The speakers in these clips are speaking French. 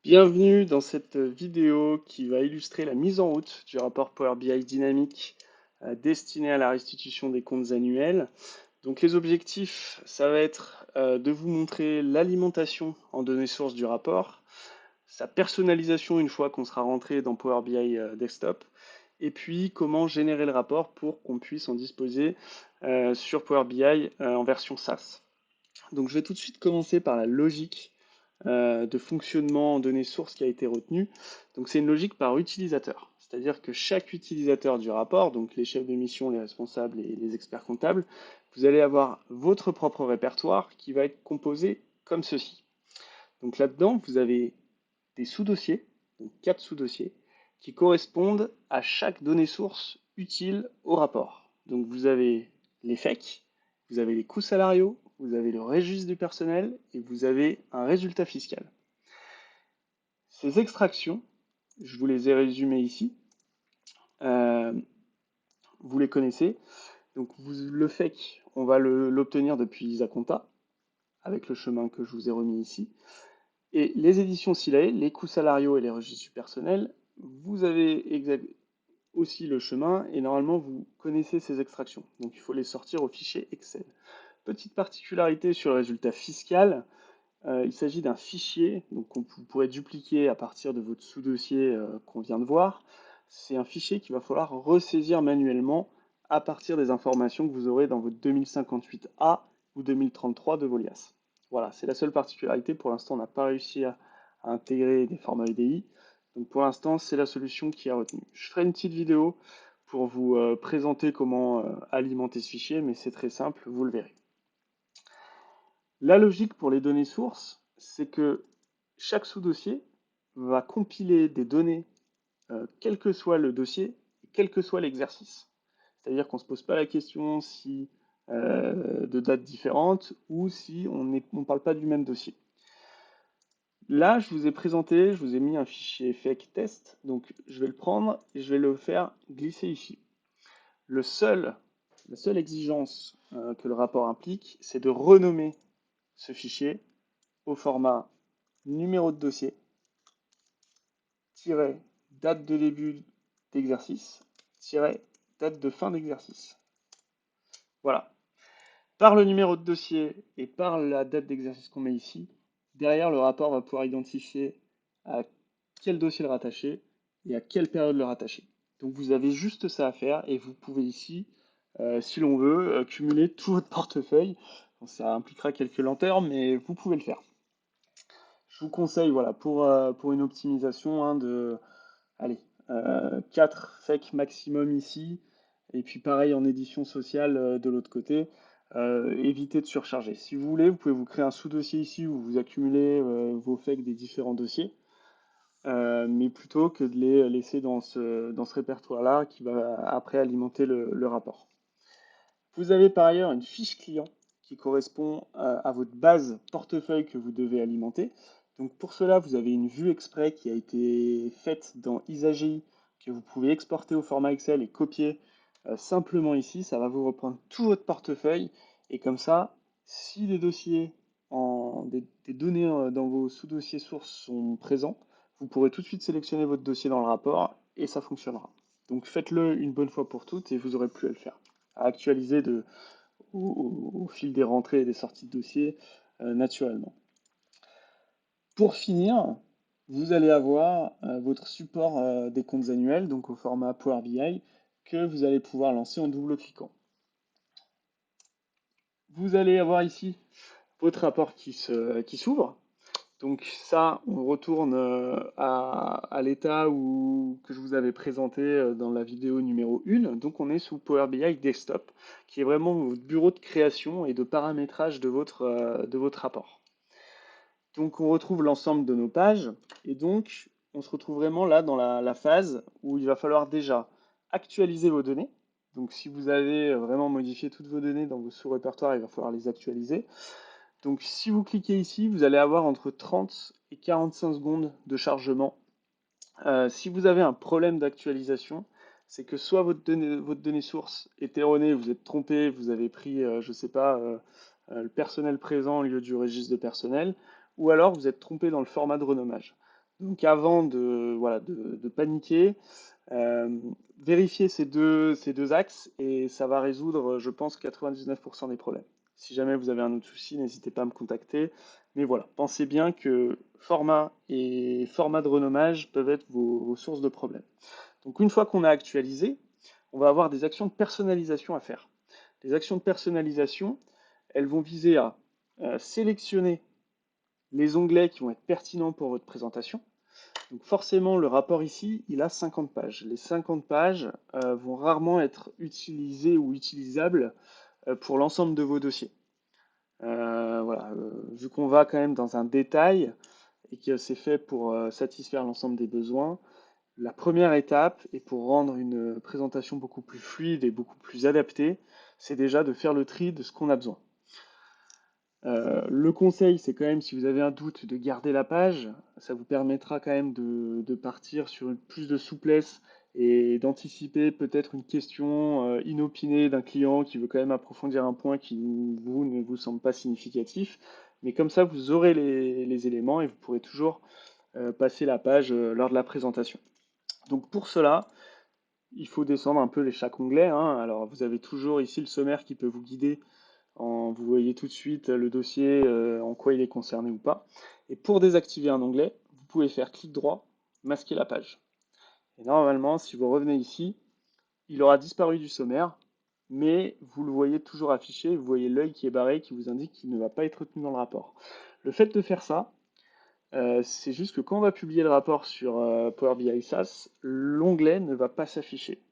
Bienvenue dans cette vidéo qui va illustrer la mise en route du rapport Power BI dynamique destiné à la restitution des comptes annuels. Donc les objectifs, ça va être de vous montrer l'alimentation en données sources du rapport, sa personnalisation une fois qu'on sera rentré dans Power BI Desktop, et puis comment générer le rapport pour qu'on puisse en disposer sur Power BI en version SaaS. Donc je vais tout de suite commencer par la logique de fonctionnement en données sources qui a été retenue. Donc c'est une logique par utilisateur. C'est-à-dire que chaque utilisateur du rapport, donc les chefs de mission, les responsables et les experts comptables, vous allez avoir votre propre répertoire qui va être composé comme ceci. Donc là-dedans, vous avez des sous-dossiers, donc 4 sous-dossiers, qui correspondent à chaque donnée source utile au rapport. Donc vous avez les FEC, vous avez les coûts salariaux, vous avez le registre du personnel et vous avez un résultat fiscal. Ces extractions, je vous les ai résumées ici, euh, vous les connaissez. Donc le FEC, on va l'obtenir depuis Isaconta, avec le chemin que je vous ai remis ici. Et les éditions Silae, les coûts salariaux et les registres du personnel, vous avez aussi le chemin et normalement vous connaissez ces extractions. Donc il faut les sortir au fichier Excel. Petite particularité sur le résultat fiscal, il s'agit d'un fichier donc vous pourrez dupliquer à partir de votre sous-dossier qu'on vient de voir. C'est un fichier qu'il va falloir ressaisir manuellement à partir des informations que vous aurez dans votre 2058A ou 2033 de Volias. Voilà, c'est la seule particularité. Pour l'instant, on n'a pas réussi à intégrer des formats EDI. Donc pour l'instant, c'est la solution qui est retenue. Je ferai une petite vidéo pour vous présenter comment alimenter ce fichier, mais c'est très simple, vous le verrez. La logique pour les données sources, c'est que chaque sous-dossier va compiler des données, quel que soit le dossier, quel que soit l'exercice. C'est-à-dire qu'on ne se pose pas la question si de dates différentes ou si on ne parle pas du même dossier. Là, je vous ai présenté, je vous ai mis un fichier fake test, donc je vais le prendre et je vais le faire glisser ici. La seule exigence que le rapport implique, c'est de renommer ce fichier au format numéro de dossier, date de début d'exercice, date de fin d'exercice. Voilà. Par le numéro de dossier et par la date d'exercice qu'on met ici, derrière le rapport va pouvoir identifier à quel dossier le rattacher et à quelle période le rattacher. Donc vous avez juste ça à faire et vous pouvez ici, si l'on veut, cumuler tout votre portefeuille. Bon, ça impliquera quelques lenteurs, mais vous pouvez le faire. Je vous conseille, voilà, pour une optimisation de, allez, 4 FEC maximum ici, et puis pareil en édition sociale de l'autre côté. Évitez de surcharger. Si vous voulez, vous pouvez vous créer un sous-dossier ici où vous accumulez vos FEC des différents dossiers, mais plutôt que de les laisser dans ce répertoire-là qui va après alimenter le rapport. Vous avez par ailleurs une fiche client qui correspond à votre base portefeuille que vous devez alimenter. Donc pour cela, vous avez une vue exprès qui a été faite dans ISAGI que vous pouvez exporter au format Excel et copier simplement ici. Ça va vous reprendre tout votre portefeuille et comme ça, si des dossiers, des données dans vos sous-dossiers sources sont présents, vous pourrez tout de suite sélectionner votre dossier dans le rapport et ça fonctionnera. Donc faites-le une bonne fois pour toutes et vous n'aurez plus à le faire à actualiser au fil des rentrées et des sorties de dossiers naturellement. Pour finir, vous allez avoir votre support des comptes annuels, donc au format Power BI, que vous allez pouvoir lancer en double-cliquant. Vous allez avoir ici votre rapport qui s'ouvre. Donc ça, on retourne à l'état que je vous avais présenté dans la vidéo numéro 1. Donc on est sous Power BI Desktop, qui est vraiment votre bureau de création et de paramétrage de votre rapport. Donc on retrouve l'ensemble de nos pages, et donc on se retrouve vraiment là dans la phase où il va falloir déjà actualiser vos données. Donc si vous avez vraiment modifié toutes vos données dans vos sous-répertoires, il va falloir les actualiser. Donc si vous cliquez ici, vous allez avoir entre 30 et 45 secondes de chargement. Si vous avez un problème d'actualisation, c'est que soit votre donnée source est erronée, vous êtes trompé, vous avez pris, je ne sais pas, le personnel présent au lieu du registre de personnel, ou alors vous êtes trompé dans le format de renommage. Donc avant voilà, de paniquer, euh, vérifiez ces deux axes et ça va résoudre, je pense, 99% des problèmes. Si jamais vous avez un autre souci, n'hésitez pas à me contacter. Mais voilà, pensez bien que format et format de renommage peuvent être vos sources de problèmes. Donc une fois qu'on a actualisé, on va avoir des actions de personnalisation à faire. Les actions de personnalisation, elles vont viser à sélectionner les onglets qui vont être pertinents pour votre présentation. Donc forcément, le rapport ici, il a 50 pages. Les 50 pages vont rarement être utilisées ou utilisables pour l'ensemble de vos dossiers. Voilà, vu qu'on va quand même dans un détail et que c'est fait pour satisfaire l'ensemble des besoins, la première étape, et pour rendre une présentation beaucoup plus fluide et beaucoup plus adaptée, c'est déjà de faire le tri de ce qu'on a besoin. Le conseil, c'est quand même, si vous avez un doute, de garder la page. Ça vous permettra quand même de partir sur plus de souplesse et d'anticiper peut-être une question inopinée d'un client qui veut quand même approfondir un point qui ne vous semble pas significatif. Mais comme ça, vous aurez les éléments et vous pourrez toujours passer la page lors de la présentation. Donc pour cela, il faut descendre un peu chaque onglet, hein. Alors vous avez toujours ici le sommaire qui peut vous guider vous voyez tout de suite le dossier, en quoi il est concerné ou pas. Et pour désactiver un onglet, vous pouvez faire clic droit, masquer la page. Et normalement, si vous revenez ici, il aura disparu du sommaire, mais vous le voyez toujours affiché, vous voyez l'œil qui est barré qui vous indique qu'il ne va pas être retenu dans le rapport. Le fait de faire ça, c'est juste que quand on va publier le rapport sur Power BI SaaS, l'onglet ne va pas s'afficher.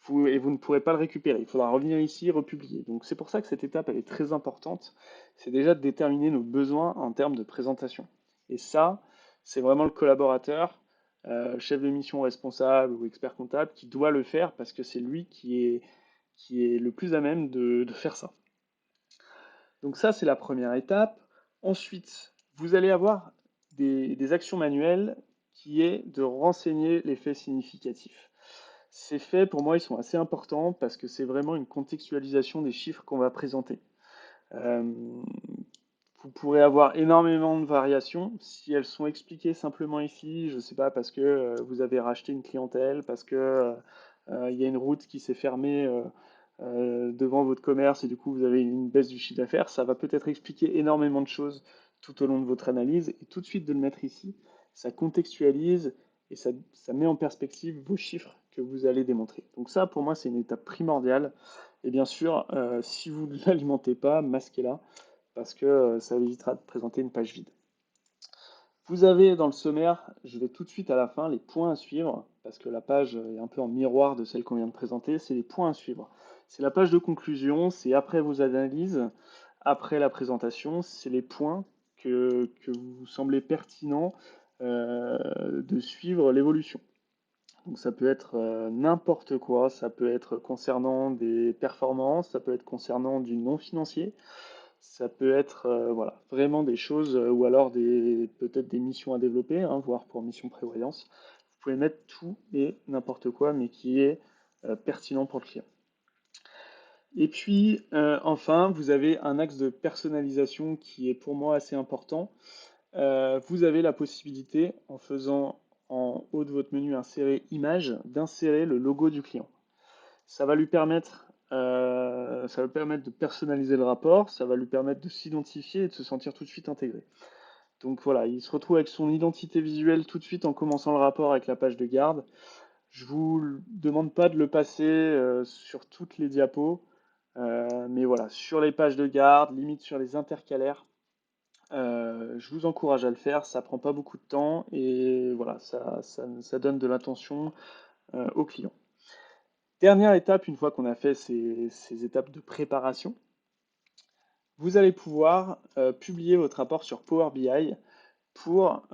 Et vous ne pourrez pas le récupérer. Il faudra revenir ici et republier. Donc c'est pour ça que cette étape, elle est très importante. C'est déjà de déterminer nos besoins en termes de présentation. Et ça, c'est vraiment le collaborateur, chef de mission responsable ou expert comptable qui doit le faire parce que c'est lui qui est le plus à même de faire ça. Donc ça, c'est la première étape. Ensuite, vous allez avoir des actions manuelles qui est de renseigner les faits significatifs. Ces faits, pour moi, ils sont assez importants parce que c'est vraiment une contextualisation des chiffres qu'on va présenter. Euh, vous pourrez avoir énormément de variations si elles sont expliquées simplement ici, je ne sais pas, parce que vous avez racheté une clientèle, parce que il y a une route qui s'est fermée devant votre commerce et du coup vous avez une baisse du chiffre d'affaires, ça va peut-être expliquer énormément de choses tout au long de votre analyse et tout de suite de le mettre ici, ça contextualise et ça met en perspective vos chiffres que vous allez démontrer. Donc ça pour moi c'est une étape primordiale et bien sûr si vous ne l'alimentez pas, masquez-la parce que ça évitera de présenter une page vide. Vous avez dans le sommaire, je vais tout de suite à la fin, les points à suivre, parce que la page est un peu en miroir de celle qu'on vient de présenter, c'est les points à suivre. C'est la page de conclusion, c'est après vos analyses, après la présentation, c'est les points que vous semblez pertinent de suivre l'évolution. Donc ça peut être n'importe quoi, ça peut être concernant des performances, ça peut être concernant du non financier, ça peut être voilà, vraiment des choses, ou alors peut-être des missions à développer, hein, voire pour mission prévoyance. Vous pouvez mettre tout et n'importe quoi, mais qui est pertinent pour le client. Et puis, enfin, vous avez un axe de personnalisation qui est pour moi assez important. Vous avez la possibilité, en faisant en haut de votre menu insérer image, d'insérer le logo du client. Ça va lui permettre, ça va permettre de personnaliser le rapport, ça va lui permettre de s'identifier et de se sentir tout de suite intégré. Donc voilà, il se retrouve avec son identité visuelle tout de suite en commençant le rapport avec la page de garde. Je vous demande pas de le passer sur toutes les diapos, mais voilà, sur les pages de garde, limite sur les intercalaires, je vous encourage à le faire, ça prend pas beaucoup de temps et voilà, ça donne de l'attention au client. Dernière étape, une fois qu'on a fait ces étapes de préparation, vous allez pouvoir publier votre rapport sur Power BI pour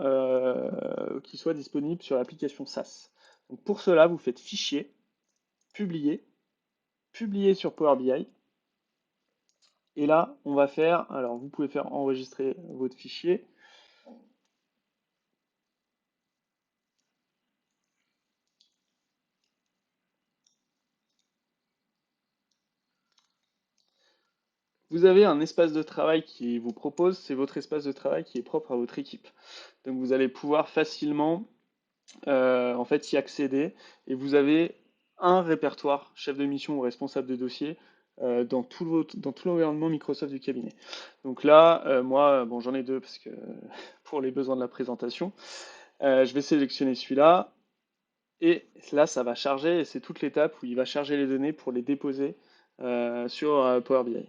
qu'il soit disponible sur l'application SaaS. Donc pour cela, vous faites Fichier, Publier, Publier sur Power BI. Et là, on va faire, alors vous pouvez faire enregistrer votre fichier. Vous avez un espace de travail qui vous propose, c'est votre espace de travail qui est propre à votre équipe. Donc vous allez pouvoir facilement en fait y accéder et vous avez un répertoire chef de mission ou responsable de dossier dans tout l'environnement Microsoft du cabinet. Donc là, moi, bon, j'en ai deux parce que pour les besoins de la présentation, je vais sélectionner celui-là et là, ça va charger et c'est toute l'étape où il va charger les données pour les déposer sur Power BI.